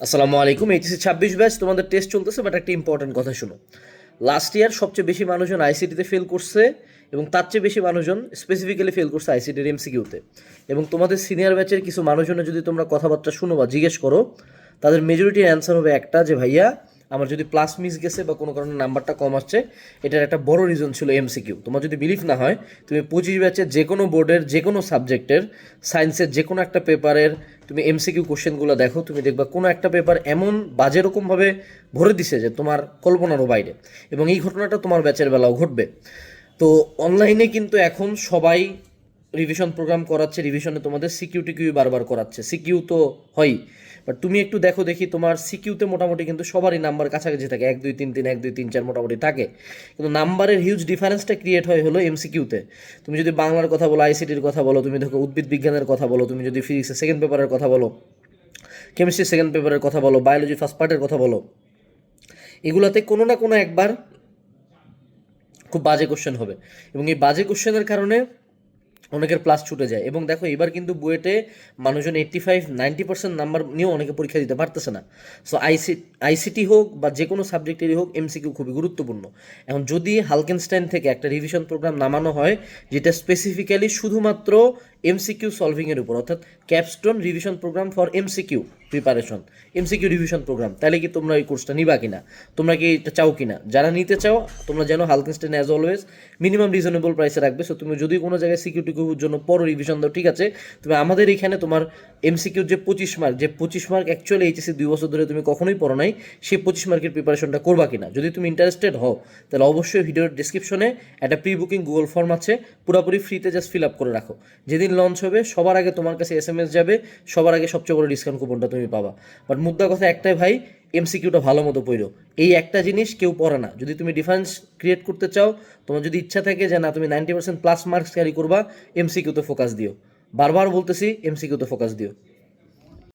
আসসালামু আলাইকুম। HSC 26 batch তোমাদের টেস্ট চলতেছে, বাট একটা ইম্পর্টেন্ট কথা শুনো। লাস্ট ইয়ার সবচেয়ে বেশি মানুষজন আইসিটিতে ফেল করছে এবং তার চেয়ে বেশি মানুষজন স্পেসিফিক্যালি ফেল করছে আইসিটির এমসিকিউতে। এবং তোমাদের সিনিয়র ব্যাচের কিছু মানুষজনের যদি তোমরা কথাবার্তা শুনো বা জিজ্ঞেস করো, তাদের মেজরিটির অ্যান্সার হবে একটা, যে ভাইয়া আমার যদি প্লাস মিস গেছে বা কোনো কারণে নাম্বারটা কম আসছে, এটার একটা বড় রিজন ছিল এমসিকিউ। তোমার যদি বিলিভ না হয়, তুমি 25 ব্যাচের যে কোনো বোর্ডের যে কোনো সাবজেক্টের সায়েন্সের যে কোনো একটা পেপারের তুমি এমসিকিউ কোশ্চেনগুলো দেখো, তুমি দেখবা কোনো একটা পেপার এমন বাজে রকমভাবে ভরে দিছে যে তোমার কল্পনারও বাইরে। এবং এই ঘটনাটা তোমার ব্যাচের বেলাও ঘটবে। তো অনলাইনে কিন্তু এখন সবাই রিভিশন প্রোগ্রাম করাচ্ছে, রিভিশনে তোমাদের সিকিউ টিকিউ বারবার করাচ্ছে, সিকিউ তো হয়ই, বাট তুমি একটু দেখো দেখি তোমার সিকিউতে মোটামুটি কিন্তু সবারই নাম্বার কাছাকাছি থাকে, 1 2 3 3 1 2 3 4 মোটামুটি থাকে, কিন্তু নাম্বারের হিউজ ডিফারেন্সটা ক্রিয়েট হয় হলো এমসিকিউতে। তুমি যদি বাংলার কথা বলো, আইসিটির কথা বলো, তুমি দেখো উদ্ভিদ বিজ্ঞানের কথা বলো, তুমি যদি ফিজিক্সের সেকেন্ড পেপারের কথা বলো, কেমিস্ট্রি সেকেন্ড পেপারের কথা বলো, বায়োলজি ফার্স্ট পার্টের কথা বলো, এগুলাতে কোনো না কোনো একবার খুব বাজে কোশ্চেন হবে। এবং এই বাজে কোশ্চেনের কারণে অনেকের প্লাস ছুটে যায়। এবং দেখো এবার কিন্তু বুয়েটে মানুষজন 85-90% নাম্বার নিয়েও অনেকে পরীক্ষা দিতে পারতেছে না। সো আইসিটি হোক বা যে কোনো সাবজেক্টেরই হোক, এমসিকিউ খুবই গুরুত্বপূর্ণ। এখন যদি হালকেনস্টাইন থেকে একটা রিভিশন প্রোগ্রাম নামানো হয় যেটা স্পেসিফিক্যালি শুধুমাত্র এমসিকিউ সলভিংয়ের উপর, অর্থাৎ capstone revision programme for MCQ preparation, MCQ revision programme, তাহলে কি তোমরা এই কোর্সটা নিবা কিনা, তোমরা কি এটা চাও কিনা? যারা নিতে চাও তোমরা যেন হালকেনস্টাইন অ্যাজ অলওয়েজ মিনিমাম রিজনেবল প্রাইসে রাখবে। সো তুমি যদি কোনো জায়গায় সিকিউরিটির জন্য পড়ো রিভিশন দাও, ঠিক আছে, তুমি আমাদের এখানে তোমার এমসিকিউর যে 25 মার্ক, যে 25 মার্ক অ্যাকচুয়ালি এইচএসসি 2 বছর ধরে তুমি কখনোই পড়ো নাই, সেই 25 মার্কের প্রিপারেশনটা করবা কিনা। যদি তুমি ইন্টারেস্টেড হও তাহলে অবশ্যই ভিডিওর ডিসক্রিপশনে একটা প্রি বুকিং গুগল ফর্ম আছে, পুরোপুরি ফ্রিতে, জাস্ট ফিল আপ করে রাখো। যেদিন লঞ্চ হবে সবার আগে তোমার কাছে এসএমএস যাবে, সবার আগে সবচেয়ে বড় ডিসকাউন্ট কুপনটা তুমি পাবা। বাট মুদ্রা কথা একটাই ভাই, এমসিকিউটা ভালো মতো পড়ো। এই একটা জিনিস কেউ পড়ে না। যদি তুমি ডিফারেন্স ক্রিয়েট করতে চাও, তোমার যদি ইচ্ছা থাকে যে না তুমি 90% প্লাস মার্কস ক্যারি করবা, এমসিকিউতে ফোকাস দিও। বারবার বলতেছি, এমসিকিউতে ফোকাস দিও।